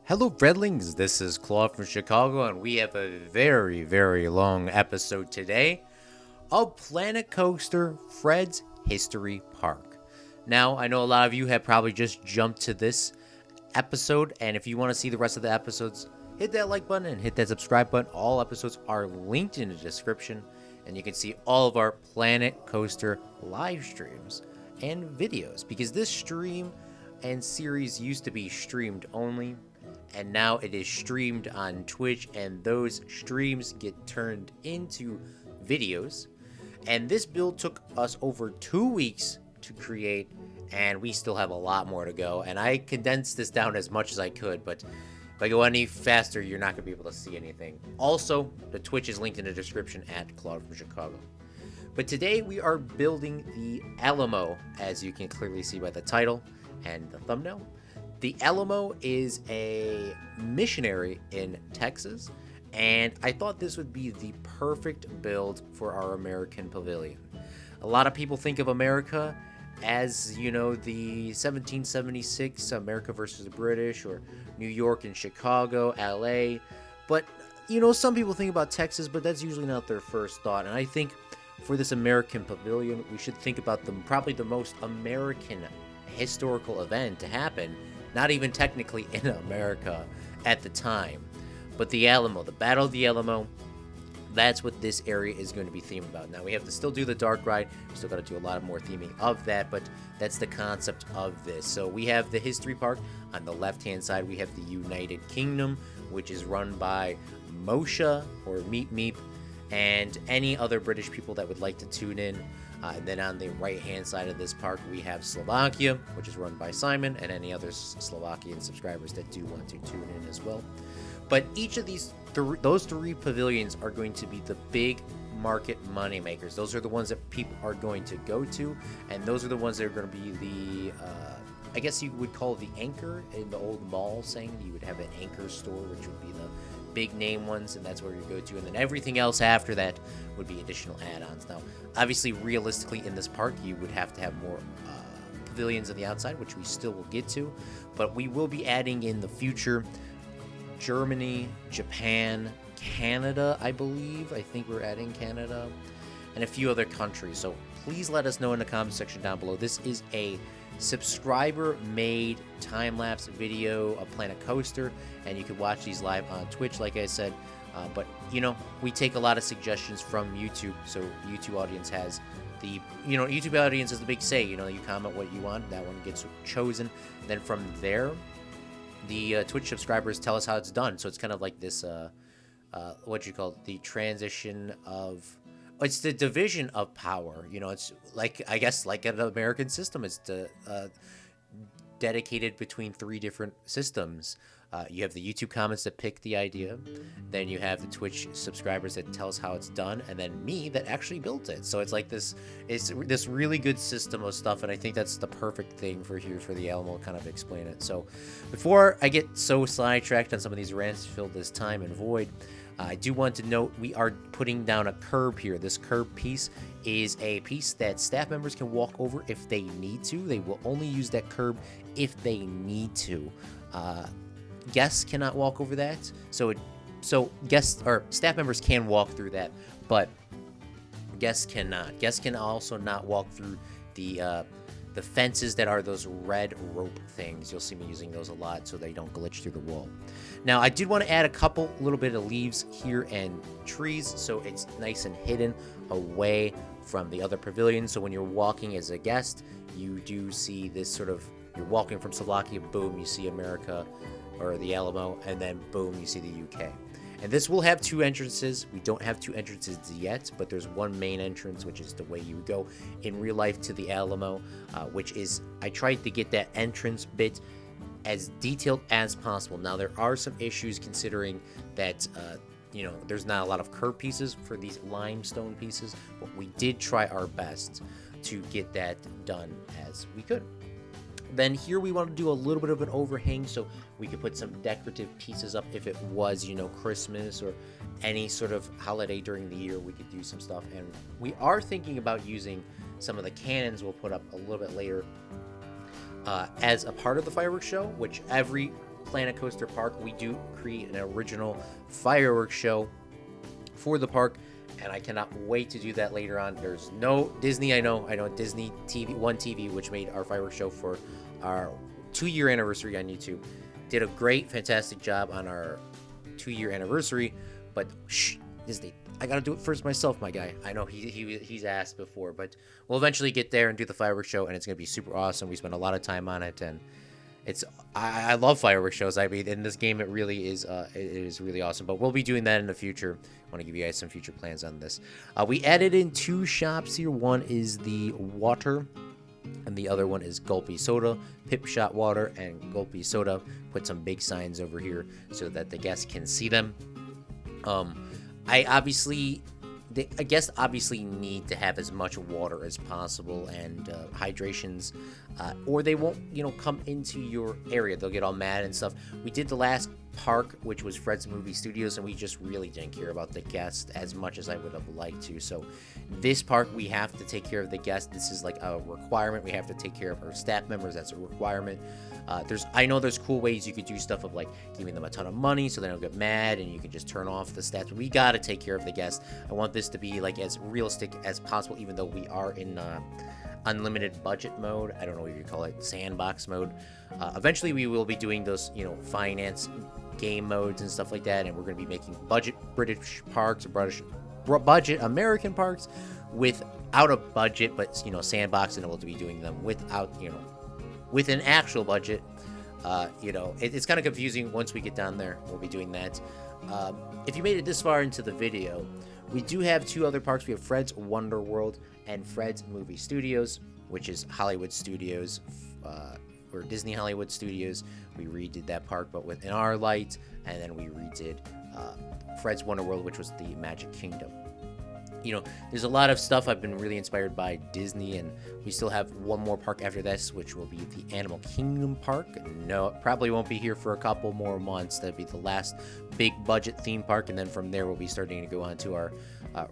Hello, Redlings. This is Claude from Chicago, and we have a very long episode today of Planet Coaster Fred's History Park. Now, I know a lot of you have probably just jumped to this episode, and if you want to see the rest of the episodes, hit that like button and hit that subscribe button. All episodes are linked in the description, and you can see all of our Planet Coaster live streams and videos, because this stream and series used to be streamed only, and now it is streamed on Twitch, and those streams get turned into videos. And this build took us over 2 weeks to create, and we still have a lot more to go. And I condensed this down as much as I could, but if I go any faster, you're not going to be able to see anything. Also, the Twitch is linked in the description at Claude from Chicago. But today we are building the Alamo, as you can clearly see by the title and the thumbnail. The Alamo is a missionary in Texas, and I thought this would be the perfect build for our American pavilion. A lot of people think of America as, you know, the 1776 America versus the British, or New York and Chicago, LA, but, you know, some people think about Texas, but that's usually not their first thought. And I think for this American pavilion, we should think about probably the most American historical event to happen, not even technically in America at the time, but the Alamo, the Battle of the Alamo. That's what this area is going to be themed about. Now, we have to still do the dark ride. We still got to do a lot more theming of that, but that's the concept of this. So we have the history park. On the left-hand side, we have the United Kingdom, which is run by Moshe, or Meep Meep, and any other British people that would like to tune in. And then on the right-hand side of this park, we have Slovakia, which is run by Simon, and any other Slovakian subscribers that do want to tune in as well. But each of those three pavilions are going to be the big market money makers. Those are the ones that people are going to go to, and those are the ones that are going to be the, I guess you would call the anchor in the old mall saying. You would have an anchor store, which would be the big name ones, and that's where you go to, and then everything else after that would be additional add-ons. Now, obviously, realistically, in this park, you would have to have more pavilions on the outside, which we still will get to, but we will be adding in the future Germany, Japan, Canada, I think we're adding Canada, and a few other countries. So please let us know in the comment section down below. This is a subscriber-made time-lapse video of Planet Coaster, and you can watch these live on Twitch, like I said. But, you know, we take a lot of suggestions from YouTube, so YouTube audience has the, you know, YouTube audience has the big say. You know, you comment what you want, that one gets chosen. Then from there, the Twitch subscribers tell us how it's done. So it's kind of like this, what you call the transition of, it's the division of power. You know, it's like, I guess, like an American system. It's dedicated between three different systems. You have the YouTube comments that pick the idea, then you have the Twitch subscribers that tell us how it's done, and then me that actually built it. So it's like this, it's this really good system of stuff, and I think that's the perfect thing for here for the Alamo to kind of explain it. So before I get so sidetracked on some of these rants to fill this time and void, I do want to note we are putting down a curb here. This curb piece is a piece that staff members can walk over if they need to. They will only use that curb if they need to. Guests cannot walk over that. So guests or staff members can walk through that, but guests cannot. Guests can also not walk through the fences that are those red rope things. You'll see me using those a lot so they don't glitch through the wall. Now, I did want to add a little bit of leaves here and trees so it's nice and hidden away from the other pavilions. So when you're walking as a guest, you do see this sort of, you're walking from Slovakia, boom, you see America or the Alamo, and then boom, you see the UK. And this will have two entrances. We don't have two entrances yet, but there's one main entrance, which is the way you would go in real life to the Alamo, which is, I tried to get that entrance bit as detailed as possible. Now, there are some issues considering that, you know, there's not a lot of curb pieces for these limestone pieces, but we did try our best to get that done as we could. Then here we want to do a little bit of an overhang so we could put some decorative pieces up if it was, you know, Christmas or any sort of holiday during the year. We could do some stuff, and we are thinking about using some of the cannons we'll put up a little bit later as a part of the fireworks show, which every Planet Coaster Park, we do create an original fireworks show for the park, and I cannot wait to do that later on. There's no Disney, I know Disney TV, One TV, which made our fireworks show for our 2-year anniversary on YouTube, did a great, fantastic job on our 2-year anniversary, but shh, Disney, I gotta do it first myself, my guy. I know he's asked before, but we'll eventually get there and do the fireworks show, and it's gonna be super awesome. We spent a lot of time on it, and I love fireworks shows. I mean, in this game, it really is it is really awesome. But we'll be doing that in the future. I want to give you guys some future plans on this. We added in 2 shops here. One is the water, and the other one is Gulpy Soda. Pip Shot Water and Gulpy Soda. Put some big signs over here so that the guests can see them. I guess obviously need to have as much water as possible and hydrations, or they won't, come into your area. They'll get all mad and stuff. We did the last park, which was Fred's Movie Studios, and we just really didn't care about the guests as much as I would have liked to. So this park, we have to take care of the guests. This is like a requirement. We have to take care of our staff members. That's a requirement. I know there's cool ways you could do stuff of like giving them a ton of money so they don't get mad and you can just turn off the stats. But we got to take care of the guests. I want this to be like as realistic as possible, even though we are in unlimited budget mode. I don't know what you call it, sandbox mode. Eventually we will be doing those, finance game modes and stuff like that, and we're going to be making budget British parks or budget American parks without a budget, but sandbox, and we'll be doing them without with an actual budget. It's kind of confusing. Once we get down there, we'll be doing that. If you made it this far into the video, we do have 2 other parks. We have Fred's Wonder World and Fred's Movie Studios, which is Hollywood Studios, or Disney Hollywood Studios. We redid that park, but within our light, and then we redid Fred's Wonder World, which was the Magic Kingdom. There's a lot of stuff. I've been really inspired by Disney, and we still have one more park after this, which will be the Animal Kingdom Park. No, it probably won't be here for a couple more months. That'll be the last big budget theme park, and then from there we'll be starting to go on to our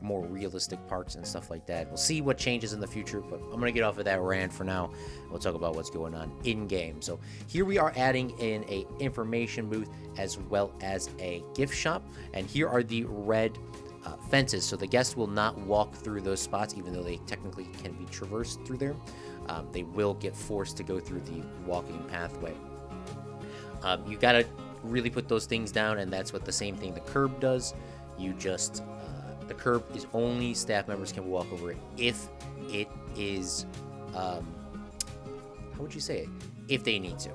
more realistic parks and stuff like that. We'll see what changes in the future, but I'm going to get off of that rant for now. We'll talk about what's going on in-game. So here we are adding in a information booth as well as a gift shop, and here are the red fences, so the guests will not walk through those spots, even though they technically can be traversed through there. They will get forced to go through the walking pathway. You gotta really put those things down, and that's what the same thing the curb does. You just the curb is only staff members can walk over it if it is how would you say it, if they need to.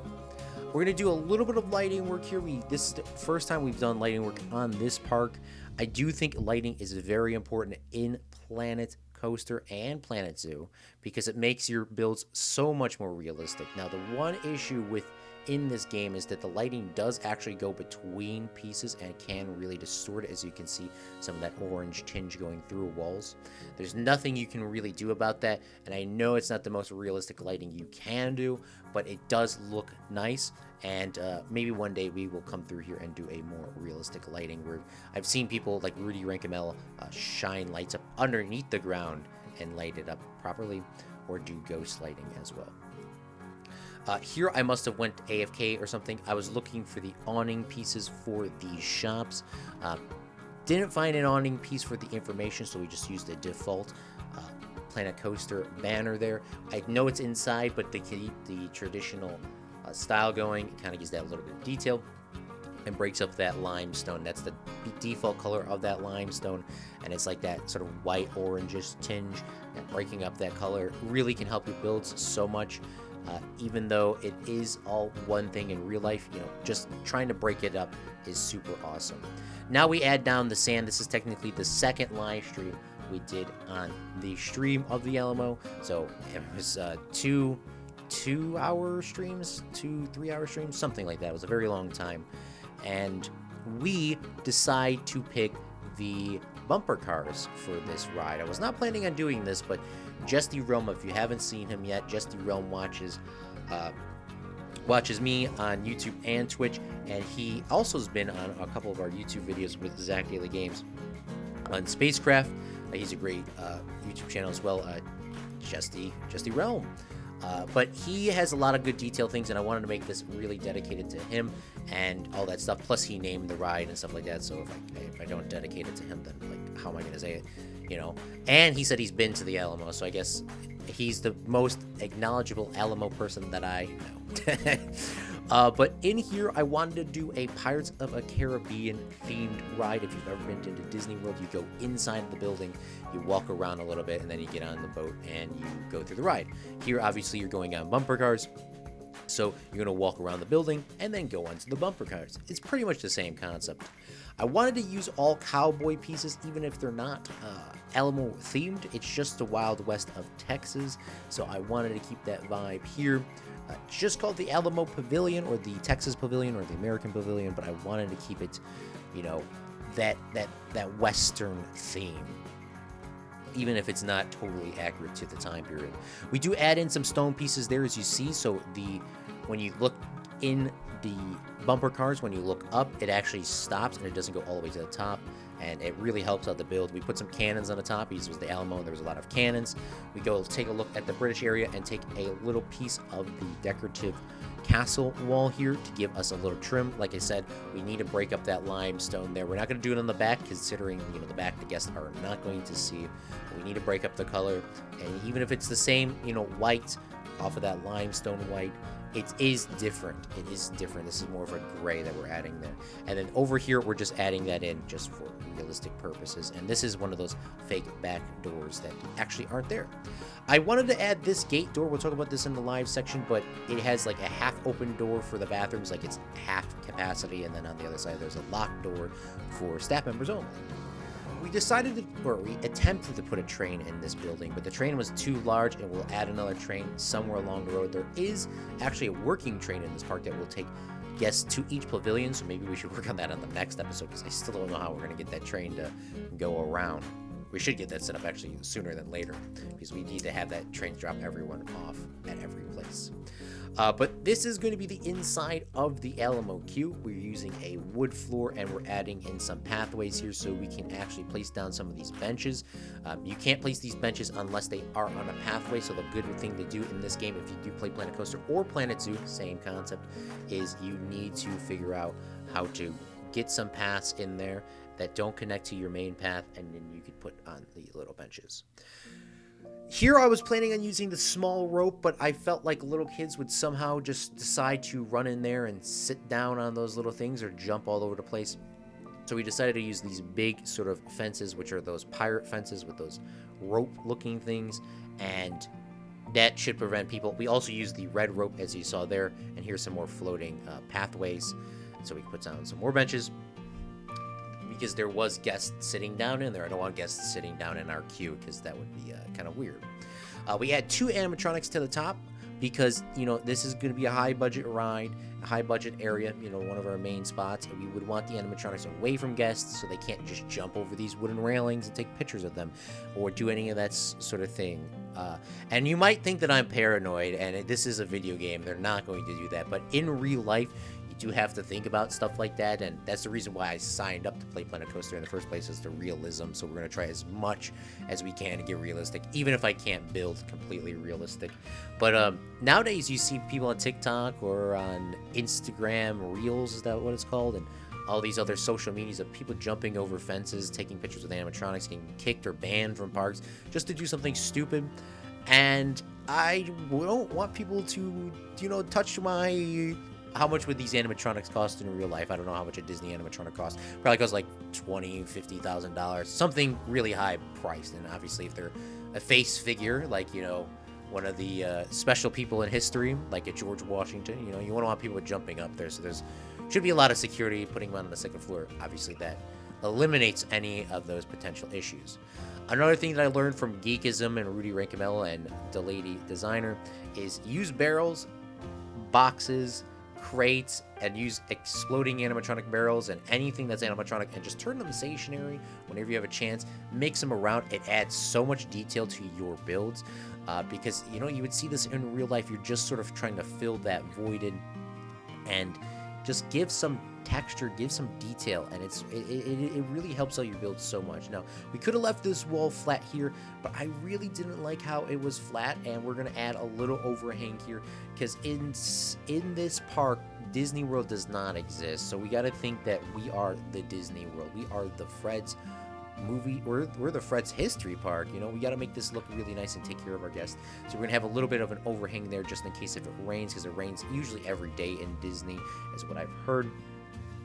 We're gonna do a little bit of lighting work here. This is the first time we've done lighting work on this park. I do think lighting is very important in Planet Coaster and Planet Zoo because it makes your builds so much more realistic. Now, the one issue within this game is that the lighting does actually go between pieces and can really distort it, as you can see some of that orange tinge going through walls. There's nothing you can really do about that, and I know it's not the most realistic lighting you can do, but it does look nice. And maybe one day we will come through here and do a more realistic lighting where I've seen people like Rudy Rankemel shine lights up underneath the ground and light it up properly, or do ghost lighting as well. Here I must have went AFK or something. I was looking for the awning pieces for these shops. Didn't find an awning piece for the information, so we just used the default Planet Coaster banner there. I know it's inside, but they keep the traditional style going. It kind of gives that a little bit of detail and breaks up that limestone. That's the default color of that limestone, and it's like that sort of white orangish tinge, and breaking up that color really can help your builds so much. Even though it is all one thing in real life, just trying to break it up is super awesome. Now we add down the sand. This is technically the second live stream we did on the stream of the Alamo, so it was 2-hour streams, 2-3-hour streams, something like that. It was a very long time, and we decide to pick the bumper cars for this ride. I was not planning on doing this, but Justy Realm, if you haven't seen him yet, Justy Realm watches me on YouTube and Twitch, and he also has been on a couple of our YouTube videos with Zach Daily Games on Spacecraft. He's a great YouTube channel as well, Justy Realm. But he has a lot of good detail things, and I wanted to make this really dedicated to him and all that stuff. Plus, he named the ride and stuff like that. So if I don't dedicate it to him, then like, how am I going to say it? You know. And he said he's been to the Alamo, so I guess he's the most acknowledgeable Alamo person that I know. But in here, I wanted to do a Pirates of a Caribbean themed ride. If you've ever been to Disney World, you go inside the building, you walk around a little bit, and then you get on the boat and you go through the ride. Here, obviously, you're going on bumper cars. So you're going to walk around the building and then go onto the bumper cars. It's pretty much the same concept. I wanted to use all cowboy pieces, even if they're not Alamo themed. It's just the Wild West of Texas. So I wanted to keep that vibe here. It's just called the Alamo Pavilion, or the Texas Pavilion, or the American Pavilion, but I wanted to keep it, you know, that Western theme, even if it's not totally accurate to the time period. We do add in some stone pieces there, as you see. So when you look in the bumper cars, when you look up, it actually stops and it doesn't go all the way to the top, and it really helps out the build. We put some cannons on the top. This was the Alamo, and there was a lot of cannons. We go take a look at the British area and take a little piece of the decorative castle wall here to give us a little trim. Like I said, we need to break up that limestone there. We're not going to do it on the back, considering, you know, the back the guests are not going to see. We need to break up the color, and even if it's the same, you know, white off of that limestone white, it is different. It is different. This is more of a gray that we're adding there. And then over here, we're just adding that in just for realistic purposes. And this is one of those fake back doors that actually aren't there. I wanted to add this gate door. We'll talk about this in the live section, but it has like a half open door for the bathrooms, like it's half capacity. And then on the other side, there's a locked door for staff members only. We decided to, or we attempted to put a train in this building, but the train was too large, and we'll add another train somewhere along the road. There is actually a working train in this park that will take guests to each pavilion, so maybe we should work on that on the next episode, because I still don't know how we're going to get that train to go around. We should get that set up actually sooner than later, because we need to have that train drop everyone off at every place. But this is going to be the inside of the Alamo Q. We're using a wood floor, and we're adding in some pathways here so we can actually place down some of these benches. You can't place these benches unless they are on a pathway, so the good thing to do in this game, if you do play Planet Coaster or Planet Zoo, same concept, is you need to figure out how to get some paths in there that don't connect to your main path, and then you could put on the little benches. Here I was planning on using the small rope, but I felt like little kids would somehow just decide to run in there and sit down on those little things or jump all over the place. So we decided to use these big sort of fences, which are those pirate fences with those rope-looking things, and that should prevent people. We also used the red rope, as you saw there, and here's some more floating pathways. So we put down some more benches, because there was guests sitting down in there. I don't want guests sitting down in our queue, because that would be kind of weird. We add 2 animatronics to the top, because, you know, this is going to be a high budget ride, a high budget area, you know, one of our main spots, and we would want the animatronics away from guests so they can't just jump over these wooden railings and take pictures of them or do any of that sort of thing. And you might think that I'm paranoid, and this is a video game. They're not going to do that, but in real life, do have to think about stuff like that, and that's the reason why I signed up to play Planet Coaster in the first place, is the realism. So we're going to try as much as we can to get realistic, even if I can't build completely realistic. But nowadays you see people on TikTok or on Instagram Reels, is that what it's called, and all these other social medias of people jumping over fences, taking pictures with animatronics, getting kicked or banned from parks just to do something stupid. And I don't want people to, you know, touch my... How much would these animatronics cost in real life? I don't know how much a Disney animatronic costs. Probably costs like $20,000, $50,000, something really high priced. And obviously, if they're a face figure, like, you know, one of the special people in history, like a George Washington, you know, you won't want people jumping up there. So there's should be a lot of security, putting them on the second floor. Obviously, that eliminates any of those potential issues. Another thing that I learned from Geekism and Rudy Rankemel and the Lady Designer is use barrels, boxes, crates, and use exploding animatronic barrels and anything that's animatronic, and just turn them stationary whenever you have a chance. Mix them around. It adds so much detail to your builds, because, you know, you would see this in real life. You're just sort of trying to fill that void in and just give some texture, gives some detail, and it really helps out your build so much. Now, we could have left this wall flat here, but I really didn't like how it was flat, and we're going to add a little overhang here, because in this park, Disney World does not exist, so we got to think that we are the Disney World. We are the Fred's movie. We're the Fred's history park. You know, we got to make this look really nice and take care of our guests. So we're gonna have a little bit of an overhang there just in case if it rains, because it rains usually every day in Disney, is what I've heard.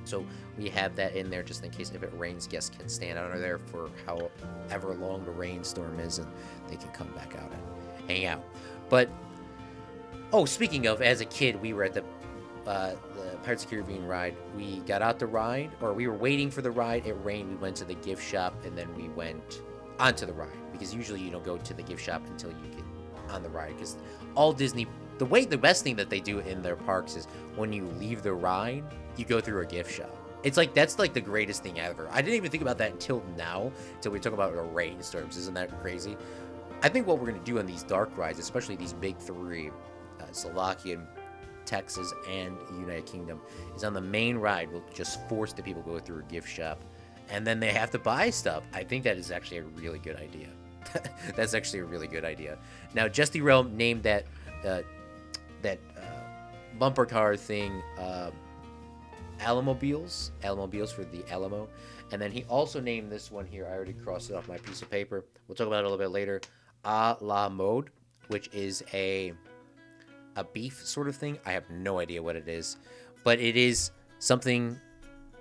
So we have that in there just in case if it rains, guests can stand under there for however long the rainstorm is, and they can come back out and hang out. But oh, speaking of, as a kid, we were at the Pirates of the Caribbean ride. We got out the ride, or we were waiting for the ride. It rained. We went to the gift shop, and then we went onto the ride, because usually you don't go to the gift shop until you get on the ride, because all Disney, the best thing that they do in their parks is when you leave the ride, you go through a gift shop. It's like, that's like the greatest thing ever. I didn't even think about that until now, until we talk about the rainstorms. Isn't that crazy? I think what we're going to do on these dark rides, especially these big three, Slovakian, Texas, and United Kingdom, is on the main ride, we'll just force the people to go through a gift shop, and then they have to buy stuff. I think that is actually a really good idea. That's actually a really good idea. Now, Justy Realm named that bumper car thing Alamobiles for the Alamo, and then he also named this one here, I already crossed it off my piece of paper, we'll talk about it a little bit later, A La Mode, which is a beef sort of thing. I have no idea what it is, but it is something.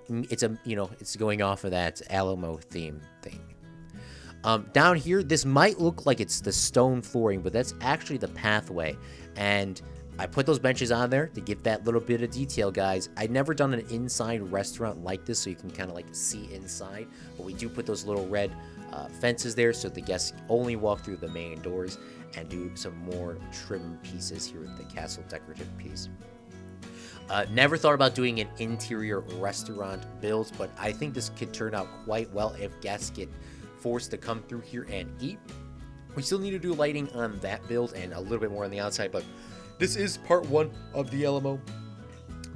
It's it's going off of that Alamo theme thing. Down here, this might look like it's the stone flooring, but that's actually the pathway, and I put those benches on there to give that little bit of detail, guys. I've never done an inside restaurant like this, so you can kind of like see inside, but we do put those little red fences there, so the guests only walk through the main doors, and do some more trim pieces here with the castle decorative piece. Never thought about doing an interior restaurant build, but I think this could turn out quite well if guests get forced to come through here and eat. We still need to do lighting on that build and a little bit more on the outside, but this is part one of the Alamo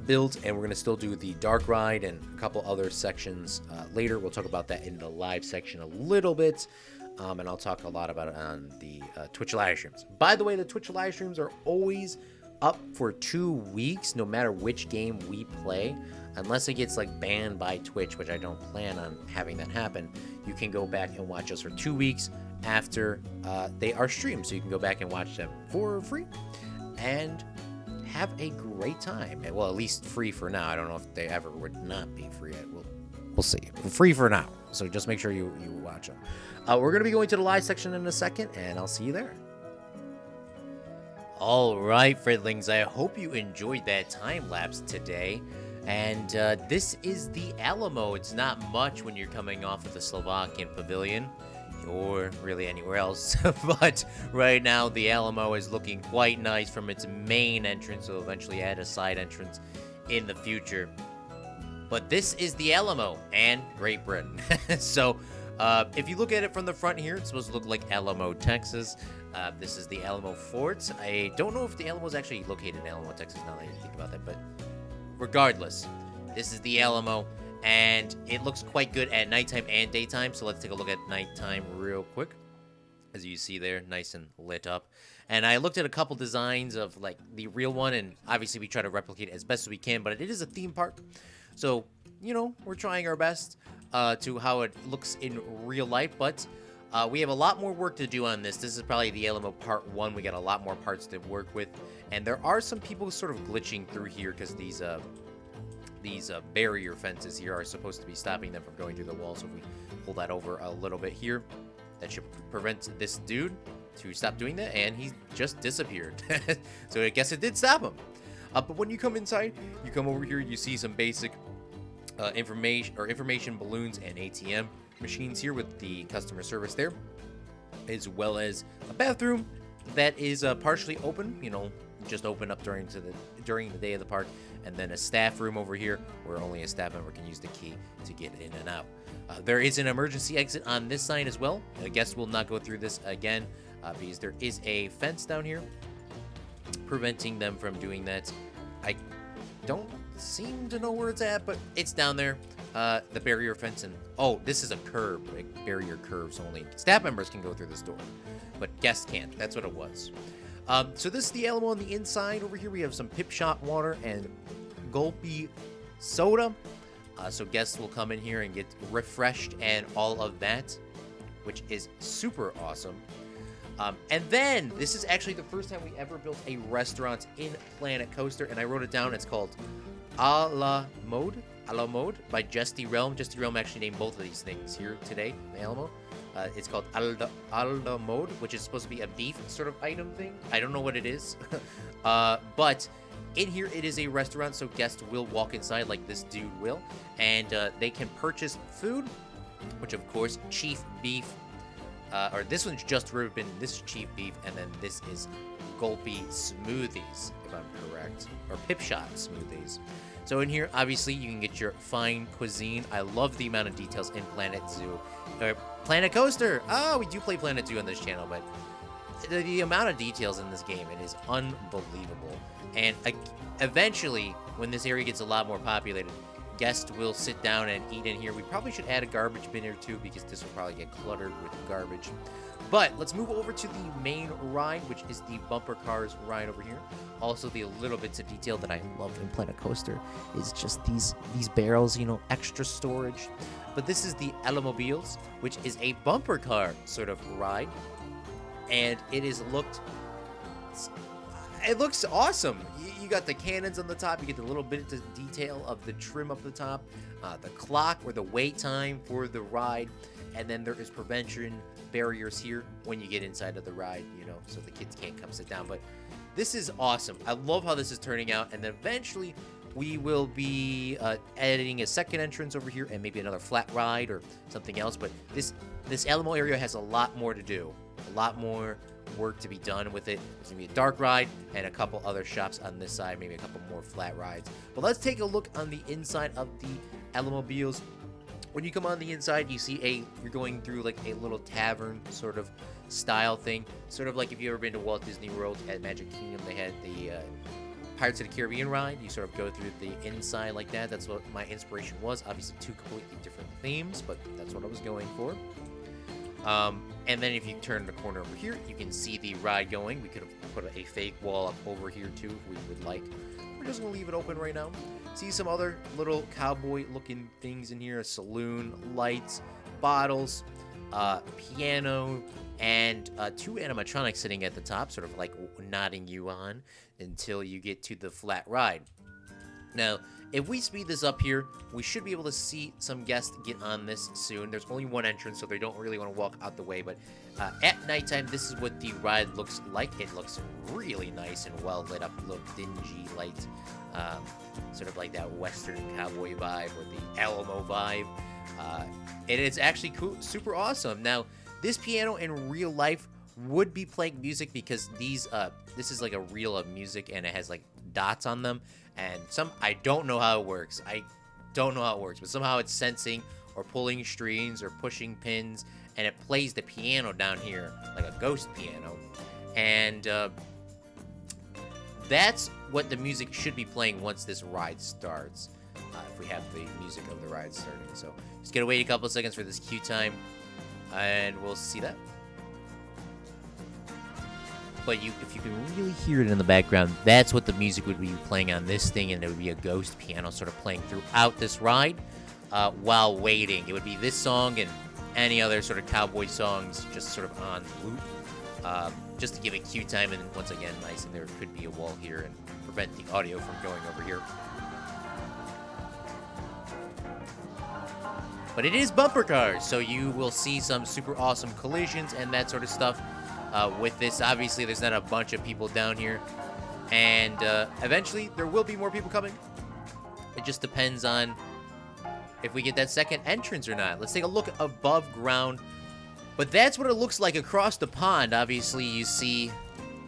build, and we're going to still do the dark ride and a couple other sections later. We'll talk about that in the live section a little bit. And I'll talk a lot about it on the Twitch live streams. By the way, the Twitch live streams are always up for 2 weeks, no matter which game we play, unless it gets like banned by Twitch, which I don't plan on having that happen. You can go back and watch us for 2 weeks after they are streamed, so you can go back and watch them for free and have a great time. Well, at least free for now. I don't know if they ever would not be free. We'll see. Free for now, so just make sure you watch them. We're going to be going to the live section in a second, and I'll see you there. All right, Fredlings, I hope you enjoyed that time lapse today. And this is the Alamo. It's not much when you're coming off of the Slovakian Pavilion, or really anywhere else. But right now, the Alamo is looking quite nice from its main entrance. We'll eventually add a side entrance in the future. But this is the Alamo and Great Britain. So, if you look at it from the front here, it's supposed to look like Alamo, Texas. This is the Alamo Fort. I don't know if the Alamo is actually located in Alamo, Texas, now that I think about that, but regardless, this is the Alamo, and it looks quite good at nighttime and daytime, so let's take a look at nighttime real quick. As you see there, nice and lit up. And I looked at a couple designs of like the real one, and obviously we try to replicate it as best as we can, but it is a theme park, so, you know, we're trying our best to how it looks in real life, but we have a lot more work to do on this. This is probably the Alamo Part 1. We got a lot more parts to work with, and there are some people sort of glitching through here because these barrier fences here are supposed to be stopping them from going through the wall. So if we pull that over a little bit here, that should prevent this dude to stop doing that, and he just disappeared. So I guess it did stop him. But when you come inside, you come over here, you see some basic information balloons and ATM machines here with the customer service there, as well as a bathroom that is partially open, you know, just open up during the day of the park, and then a staff room over here where only a staff member can use the key to get in and out. There is an emergency exit on this side as well. Guests will not go through this again because there is a fence down here preventing them from doing that. I don't seem to know where it's at, but it's down there. The barrier fence, and oh, this is a curb, like barrier curves only. Staff members can go through this door, but guests can't. That's what it was. So this is the Alamo on the inside. Over here we have some Pip Shot water and Gulpy soda. So guests will come in here and get refreshed and all of that, which is super awesome. And then this is actually the first time we ever built a restaurant in Planet Coaster, and I wrote it down. It's called Alamo by Justy Realm. Justy Realm actually named both of these things here today, the Alamo. It's called Alamo, which is supposed to be a beef sort of item thing. I don't know what it is. But in here, it is a restaurant, so guests will walk inside like this dude will. And they can purchase food, which, of course, Chief Beef. Or this one's just ribbon, this is Chief Beef, and then this is Gulpy Smoothies, if I'm correct. Or Pip Shot Smoothies. So in here, obviously, you can get your fine cuisine. I love the amount of details in Planet Zoo. Planet Coaster! Oh, we do play Planet Zoo on this channel, but the amount of details in this game, it is unbelievable. And eventually, when this area gets a lot more populated, guests will sit down and eat in here. We probably should add a garbage bin here too, because this will probably get cluttered with garbage. But let's move over to the main ride, which is the bumper cars ride over here. Also, the little bits of detail that I love in Planet Coaster is just these barrels, you know, extra storage. But this is the Alamobiles, which is a bumper car sort of ride, and it looks awesome. You got the cannons on the top. You get the little bit of detail of the trim up the top, the clock or the wait time for the ride, and then there is prevention barriers here when you get inside of the ride, you know, so the kids can't come sit down. But this is awesome. I love how this is turning out, and then eventually we will be adding a second entrance over here and maybe another flat ride or something else. But this Alamo area has a lot more to do, a lot more work to be done with it. There's gonna be a dark ride and a couple other shops on this side, maybe a couple more flat rides. But let's take a look on the inside of the Alamobiles. When you come on the inside, you see you're going through like a little tavern sort of style thing, sort of like if you've ever been to Walt Disney World at Magic Kingdom. They had the Pirates of the Caribbean ride. You sort of go through the inside like that. That's what my inspiration was. Obviously two completely different themes, but that's what I was going for. And then if you turn the corner over here, you can see the ride going. We could have put a fake wall up over here too if we would like. We're just going to leave it open right now. See some other little cowboy looking things in here. A saloon, lights, bottles, piano, and two animatronics sitting at the top, sort of like nodding you on until you get to the flat ride. Now, if we speed this up here, we should be able to see some guests get on this soon. There's only one entrance, so they don't really want to walk out the way. But at nighttime, this is what the ride looks like. It looks really nice and well lit up, a little dingy light, sort of like that Western cowboy vibe or the Alamo vibe. And it's actually cool, super awesome. Now, this piano in real life would be playing music because this is like a reel of music and it has like dots on them. And I don't know how it works. But somehow it's sensing or pulling strings or pushing pins, and it plays the piano down here like a ghost piano. And that's what the music should be playing once this ride starts. If we have the music of the ride starting. So just gonna wait a couple of seconds for this queue time, and we'll see that. But if you can really hear it in the background, that's what the music would be playing on this thing, and it would be a ghost piano sort of playing throughout this ride while waiting. It would be this song and any other sort of cowboy songs just sort of on loop, just to give it queue time. And once again, nice, and there could be a wall here and prevent the audio from going over here. But it is bumper cars, so you will see some super awesome collisions and that sort of stuff. With this, obviously, there's not a bunch of people down here, and eventually there will be more people coming. It just depends on if we get that second entrance or not. Let's take a look above ground, but that's what it looks like across the pond. Obviously, you see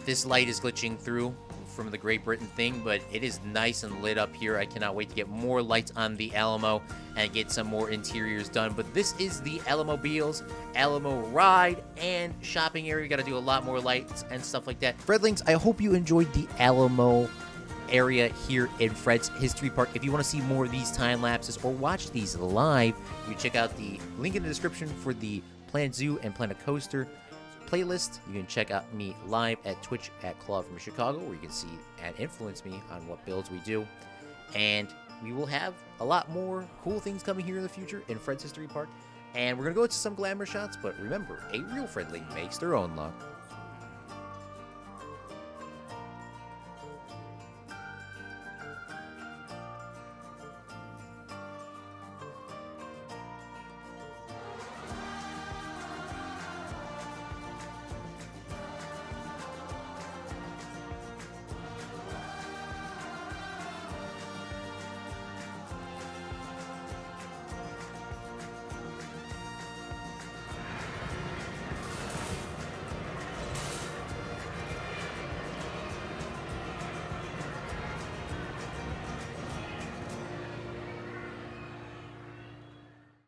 this light is glitching through from the Great Britain thing, but it is nice and lit up here. I cannot wait to get more lights on the Alamo and get some more interiors done. But this is the Alamobiles, Alamo ride and shopping area. You got to do a lot more lights and stuff like that. Fredlings, I hope you enjoyed the Alamo area here in Fred's History Park. If you want to see more of these time lapses or watch these live, you can check out the link in the description for the Planet Zoo and Planet Coaster playlist. You can check out me live at Twitch at Claude from Chicago, where you can see and influence me on what builds we do. And we will have a lot more cool things coming here in the future in Fred's History Park. And we're going to go into some glamour shots, but remember, a real friendly makes their own luck.